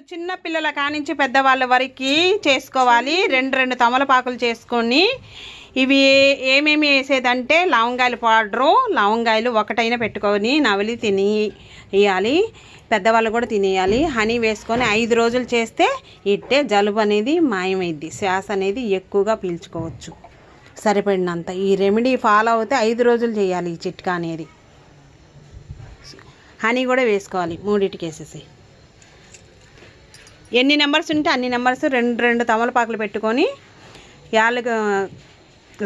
చిన్న పిల్లల కానించి పెద్దవాళ్ళ వరకు చేసుకోవాలి. రెండు తమలపాకులు చేసుకొని ఇవి ఏమేమి వేసేదంటే లవంగాయల పౌడరు, లవంగాయలు ఒకటైనా పెట్టుకొని నవలి తినేయాలి. పెద్దవాళ్ళు కూడా తినేయాలి. హనీ వేసుకొని 5 రోజులు చేస్తే ఇట్టే జలుబు అనేది మాయమైద్ది. శ్వాస అనేది ఎక్కువగా పీల్చుకోవచ్చు. సరిపడినంత ఈ రెమెడీ ఫాలో అవుతే 5 రోజులు చేయాలి. ఈ చిట్కా అనేది హనీ కూడా వేసుకోవాలి. మూడింటికి వేసేసి ఎన్ని నెంబర్స్ ఉంటే అన్ని నెంబర్స్ రెండు తమలపాకులు పెట్టుకొని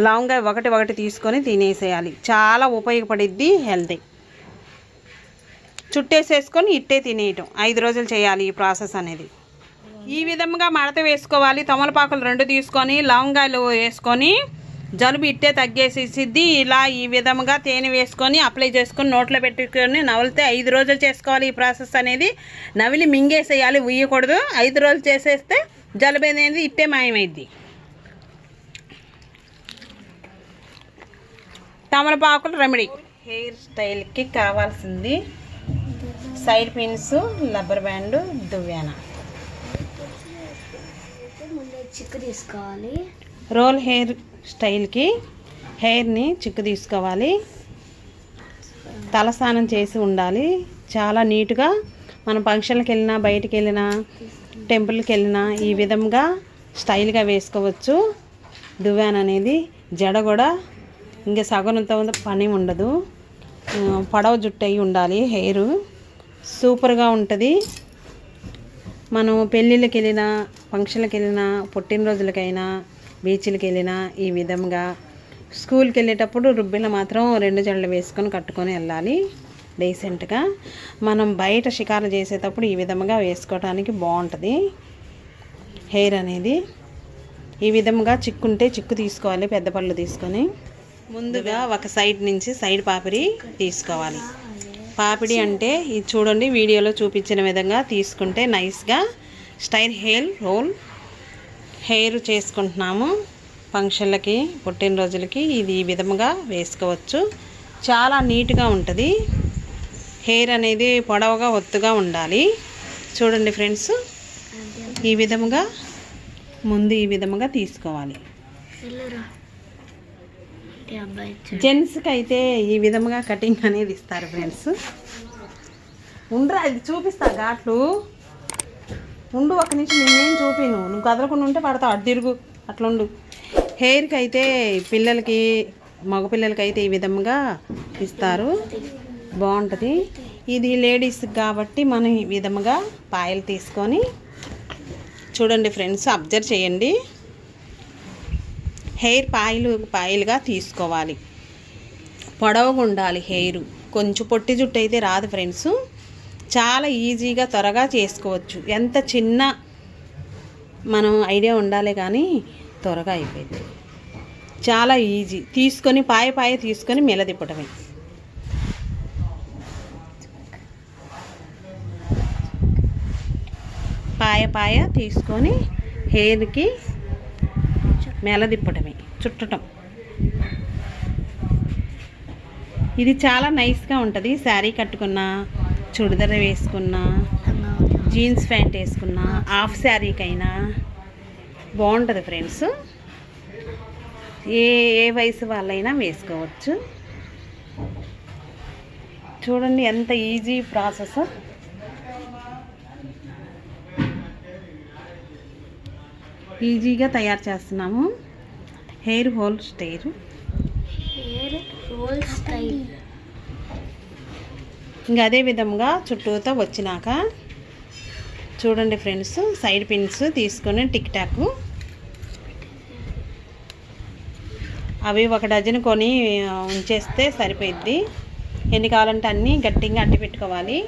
లవంగా ఒకటి తీసుకొని తినేసేయాలి. చాలా ఉపయోగపడిద్ది. హెల్తీ చుట్టేసేసుకొని ఇట్టే తినేయటం 5 రోజులు చేయాలి ఈ ప్రాసెస్ అనేది. ఈ విధంగా మడత వేసుకోవాలి. తమలపాకులు 2 తీసుకొని లవంగాయలు వేసుకొని జలుబు ఇట్టే తగ్గేసేసిద్ది. ఇలా ఈ విధంగా తేనె వేసుకొని అప్లై చేసుకొని నోట్లో పెట్టుకొని నవలితే 5 రోజులు చేసుకోవాలి. ఈ ప్రాసెస్ అనేది నవిలి మింగేసేయాలి, ఉయ్యకూడదు. 5 రోజులు చేసేస్తే జలుబు అనేది ఇట్టే మాయమైద్ది. తమలపాకులు రెమెడీ. హెయిర్ స్టైల్కి కావాల్సింది సైడ్ పిన్స్, రబ్బర్ బ్యాండ్, దువ్వాన. చిక్కు తీసుకోవాలి. రోల్ హెయిర్ స్టైల్కి హెయిర్ని చిక్కు తీసుకోవాలి. తలస్నానం చేసి ఉండాలి. చాలా నీట్గా మనం ఫంక్షన్కి వెళ్ళినా, బయటికి వెళ్ళినా, టెంపుల్కి వెళ్ళినా ఈ విధంగా స్టైల్గా వేసుకోవచ్చు. దువ్వాన అనేది జడ కూడా ఇంకా సగనంత పని ఉండదు. పొడవ జుట్టు అయి ఉండాలి. హెయిర్ సూపర్గా ఉంటుంది. మనం పెళ్ళిళ్ళకి వెళ్ళినా, ఫంక్షన్కి వెళ్ళినా, పుట్టినరోజులకైనా, బీచ్లకి వెళ్ళినా ఈ విధంగా స్కూల్కి వెళ్ళేటప్పుడు రుబ్బిన మాత్రం 2 జడలు వేసుకొని కట్టుకొని వెళ్ళాలి డీసెంట్గా. మనం బయట షికారు చేసేటప్పుడు ఈ విధంగా వేసుకోవడానికి బాగుంటుంది. హెయిర్ అనేది ఈ విధంగా చిక్కుంటే చిక్కు తీసుకోవాలి. పెద్ద పళ్ళు తీసుకొని ముందుగా ఒక సైడ్ నుంచి సైడ్ పాపిడి తీసుకోవాలి. పాపిడి అంటే ఇది చూడండి, వీడియోలో చూపించిన విధంగా తీసుకుంటే నైస్గా స్టైల్ హెయిర్ చేసుకుంటున్నాము. ఫంక్షన్లకి, పుట్టినరోజులకి ఇది ఈ విధంగా వేసుకోవచ్చు. చాలా నీట్గా ఉంటుంది. హెయిర్ అనేది పొడవుగా ఒత్తుగా ఉండాలి. చూడండి ఫ్రెండ్స్, ఈ విధముగా ముందు ఈ విధముగా తీసుకోవాలి. జెంట్స్కి అయితే ఈ విధముగా కటింగ్ అనేది ఇస్తారు ఫ్రెండ్స్. ఉండరా, అది చూపిస్తా ఘాట్లు. ఉండు ఒక నిమిషం, నేనేం చూపిను, నువ్వు కదలకుండా ఉంటే పడతావు. అటు తిరుగు, అట్లుండు. హెయిర్కి అయితే పిల్లలకి, మగపిల్లలకి అయితే ఈ విధంగా ఇస్తారు. బాగుంటుంది. ఇది లేడీస్కి కాబట్టి మనం ఈ విధముగా పాయలు తీసుకొని చూడండి ఫ్రెండ్స్, అబ్జర్వ్ చేయండి. హెయిర్ పాయలుగా తీసుకోవాలి. పొడవుగా ఉండాలి హెయిర్. కొంచెం పొట్టి జుట్టు అయితే రాదు ఫ్రెండ్స్. చాలా ఈజీగా త్వరగా చేసుకోవచ్చు. ఎంత చిన్న మనం ఐడియా ఉండాలి కానీ త్వరగా అయిపోయింది. చాలా ఈజీ. తీసుకొని పాయ తీసుకొని మెలదిప్పటమే. పాయ తీసుకొని హెయిర్కి మెలదిప్పటమే, చుట్టటం. ఇది చాలా నైస్గా ఉంటుంది. శారీ కట్టుకున్నా, చుడిదార్ వేసుకున్నా, జీన్స్ ప్యాంట్ వేసుకున్నా, హాఫ్ శారీకైనా బాగుంటుంది ఫ్రెండ్స్. ఏ వయసు వాళ్ళైనా వేసుకోవచ్చు. చూడండి ఎంత ఈజీ ప్రాసెస్. ఈజీగా తయారు చేస్తున్నాము. Hair roll style. ఇంకా అదే విధంగా చుట్టూతో వచ్చినాక చూడండి ఫ్రెండ్స్, సైడ్ పిన్స్ తీసుకొని టిక్ టాక్ అవి 1 డజన్ కొని ఉంచేస్తే సరిపోయిద్ది. ఎన్ని కావాలంటే అన్నీ గట్టిగా అట్టి పెట్టుకోవాలి.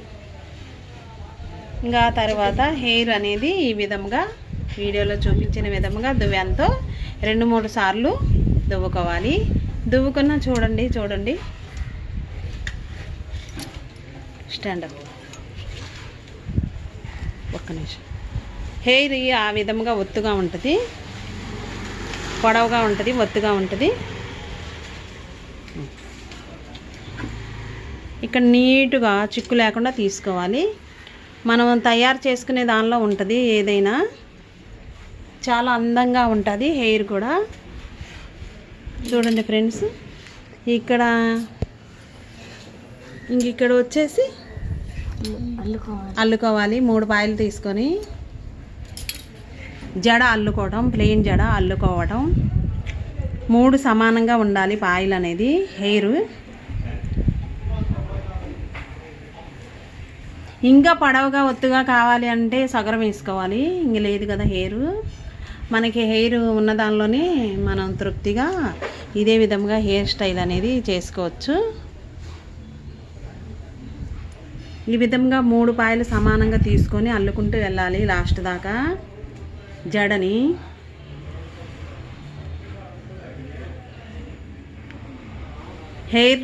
ఇంకా తర్వాత హెయిర్ అనేది ఈ విధంగా వీడియోలో చూపించిన విధంగా దువ్వానతో 2-3 సార్లు దువ్వుకోవాలి. దువ్వుకున్న చూడండి స్టాండప్. ఒక్క నిమిషం. హెయిర్ ఆ విధంగా ఒత్తుగా ఉంటుంది, పొడవుగా ఉంటుంది, ఒత్తుగా ఉంటుంది. ఇక్కడ నీట్గా చిక్కు లేకుండా తీసుకోవాలి. మనం తయారు చేసుకునే దానిలో ఉంటుంది ఏదైనా. చాలా అందంగా ఉంటుంది హెయిర్ కూడా. చూడండి ఫ్రెండ్స్, ఇక్కడ ఇక్కడ వచ్చేసి అల్లుకోవాలి. 3 పాయలు తీసుకొని జడ అల్లుకోవడం, ప్లెయిన్ జడ అల్లుకోవడం. 3 సమానంగా ఉండాలి పాయలు అనేది హెయిర్. ఇంకా పొడవుగా ఒత్తుగా కావాలి అంటే సగరం వేసుకోవాలి. ఇంక లేదు కదా హెయిర్. మనకి హెయిర్ ఉన్న దానిలోనే మనం తృప్తిగా ఇదే విధంగా హెయిర్ స్టైల్ అనేది చేసుకోవచ్చు. ఈ విధంగా 3 పాయలు సమానంగా తీసుకొని అల్లుకుంటూ వెళ్ళాలి లాస్ట్ దాకా జడని. Hair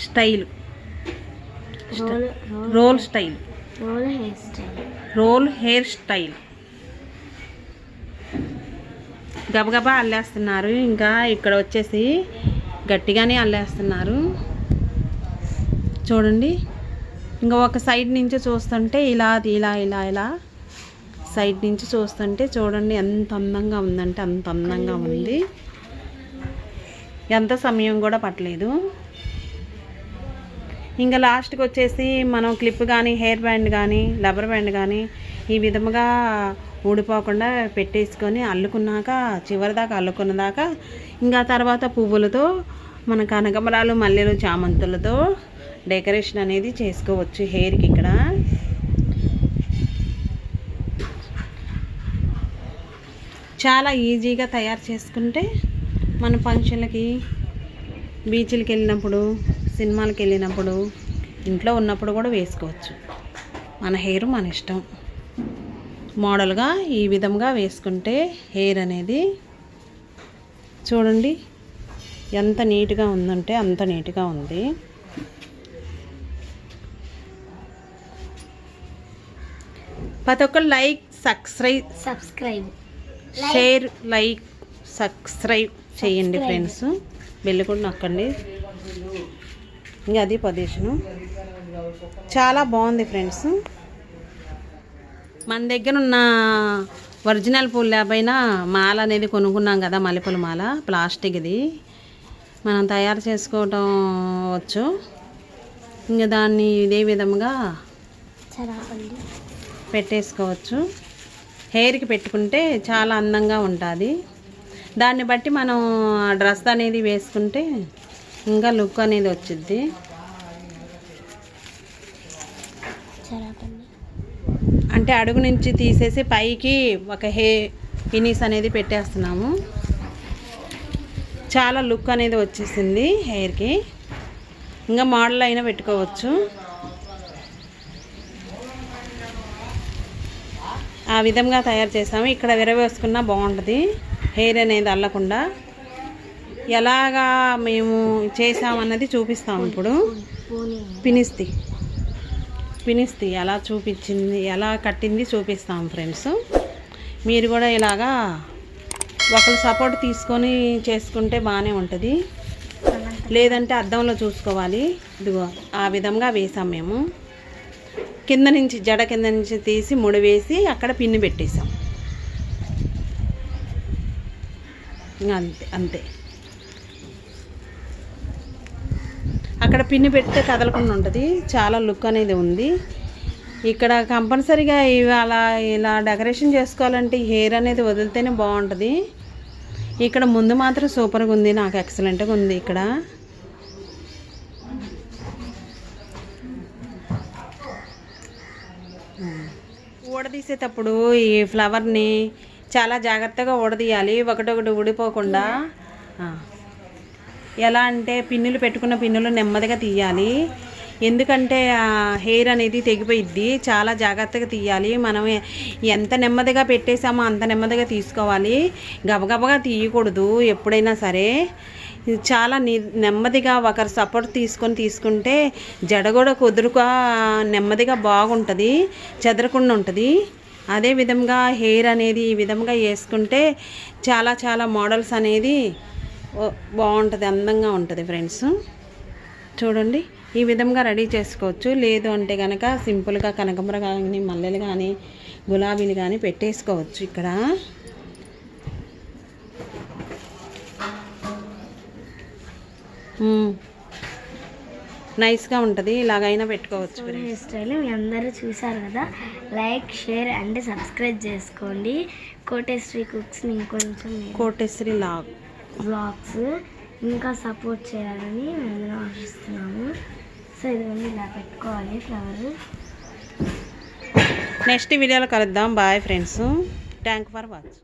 style, roll style, roll hair style. గబగబా అల్లేస్తున్నారు. ఇంకా ఇక్కడ వచ్చేసి గట్టిగానే అల్లేస్తున్నారు. చూడండి, ఇంకా ఒక సైడ్ నుంచి చూస్తుంటే ఇలా ఇలా ఇలా ఇలా సైడ్ నుంచి చూస్తుంటే చూడండి ఎంత అందంగా ఉందంటే అంత అందంగా ఉంది. ఎంత సమయం కూడా పట్టలేదు. ఇంకా లాస్ట్కి వచ్చేసి మనం క్లిప్ కానీ హెయిర్ బ్యాండ్ కానీ రబ్బర్ బ్యాండ్ కానీ ఈ విధముగా ఊడిపోకుండా పెట్టేసుకొని అల్లుకున్నాక చివరిదాకా అల్లుకున్నదాకా ఇంకా తర్వాత పువ్వులతో మన కనకమరాలు, మల్లెలు, చామంతులతో డెకరేషన్ అనేది చేసుకోవచ్చు హెయిర్కి. ఇక్కడ చాలా ఈజీగా తయారు చేసుకుంటే మన ఫంక్షన్లకి, బీచ్లకి వెళ్ళినప్పుడు, సినిమాలకు వెళ్ళినప్పుడు, ఇంట్లో ఉన్నప్పుడు కూడా వేసుకోవచ్చు. మన హెయిర్ మన ఇష్టం. మోడల్గా ఈ విధంగా వేసుకుంటే హెయిర్ అనేది చూడండి ఎంత నీట్గా ఉందంటే అంత నీట్గా ఉంది. ప్రతి ఒక్కరు like, subscribe, share, like, subscribe చేయండి ఫ్రెండ్స్. బెల్ కూడా నొక్కండి. ఇంకా అది పొజిషను చాలా బాగుంది ఫ్రెండ్స్. మన దగ్గర ఉన్న ఒరిజినల్ పూలు లేకపోయినా మాల అనేది కొనుక్కున్నాం కదా, మల్లెపూల మాల ప్లాస్టిక్ది మనం తయారు చేసుకోవటం వచ్చు. ఇంకా దాన్ని ఇదే విధంగా పెట్టేసుకోవచ్చు. హెయిర్కి పెట్టుకుంటే చాలా అందంగా ఉంటుంది. దాన్ని బట్టి మనం డ్రెస్ అనేది వేసుకుంటే ఇంకా లుక్ అనేది వచ్చింది. అంటే అడుగు నుంచి తీసేసి పైకి ఒక పినీస్ అనేది పెట్టేస్తున్నాము. చాలా లుక్ అనేది వచ్చేసింది హెయిర్కి. ఇంకా మోడల్ అయినా పెట్టుకోవచ్చు. ఆ విధంగా తయారు చేసాము. ఇక్కడ విరవేసుకున్నా బాగుంటుంది హెయిర్ అనేది అల్లకుండా. ఎలాగా మేము చేసామన్నది చూపిస్తాము ఇప్పుడు. పినిస్తి ఎలా చూపించింది, ఎలా కట్టింది చూపిస్తాం ఫ్రెండ్స్. మీరు కూడా ఇలాగా ఒకరు సపోర్ట్ తీసుకొని చేసుకుంటే బాగానే ఉంటుంది. లేదంటే అద్దంలో చూసుకోవాలి. ఇదిగో ఆ విధంగా వేసాం మేము. కింద నుంచి జడ కింద నుంచి తీసి ముడి వేసి అక్కడ పిన్ని పెట్టేసాం. అంతే. అక్కడ పిన్ని పెడితే కదలకుండా ఉంటుంది. చాలా లుక్ అనేది ఉంది. ఇక్కడ కంపల్సరీగా ఇవాళ ఇలా డెకరేషన్ చేసుకోవాలంటే హెయిర్ అనేది వదిలితేనే బాగుంటుంది. ఇక్కడ ముందు మాత్రం సూపర్గా ఉంది, నాకు ఎక్సలెంట్గా ఉంది. ఇక్కడ ఊడదీసేటప్పుడు ఈ ఫ్లవర్ని చాలా జాగ్రత్తగా ఊడదీయాలి, ఒకటొకటి ఊడిపోకుండా. ఎలా అంటే పిన్నులు పెట్టుకున్న పిన్నులు నెమ్మదిగా తీయాలి. ఎందుకంటే హెయిర్ అనేది తెగిపోయిద్ది. చాలా జాగ్రత్తగా తీయాలి. మనం ఎంత నెమ్మదిగా పెట్టేసామో అంత నెమ్మదిగా తీసుకోవాలి. గబగబగా తీయకూడదు ఎప్పుడైనా సరే. చాలా నెమ్మదిగా ఒకరు సపోర్ట్ తీసుకుంటే జడ కూడా కుదురుగా నెమ్మదిగా బాగుంటుంది, చెదరకుండా ఉంటుంది. అదే విధంగా హెయిర్ అనేది ఈ విధంగా వేసుకుంటే చాలా చాలా మోడల్స్ అనేది బాగుంటుంది, అందంగా ఉంటుంది ఫ్రెండ్స్. చూడండి ఈ విధంగా రెడీ చేసుకోవచ్చు. లేదు అంటే కనుక సింపుల్గా కనకాంబరం కానీ మల్లెలు కానీ గులాబీలు కానీ పెట్టేసుకోవచ్చు. ఇక్కడ నైస్గా ఉంటుంది. ఇలాగైనా పెట్టుకోవచ్చు. హెయిర్ స్టైల్ మీ అందరూ చూసారు కదా. లైక్, షేర్ అండ్ సబ్స్క్రైబ్ చేసుకోండి. కోటేశ్వరి కుక్స్ని ఇంకొంచెం కోటేశ్వరి వ్లాగ్స్ ఇంకా సపోర్ట్ చేయాలని మేము ఆశిస్తున్నాము. సో ఇదిగోండి ఇలా పెట్టుకోవాలి ఫ్లవర్. నెక్స్ట్ వీడియోలో కలుద్దాం. Bye friends. Thank for watch.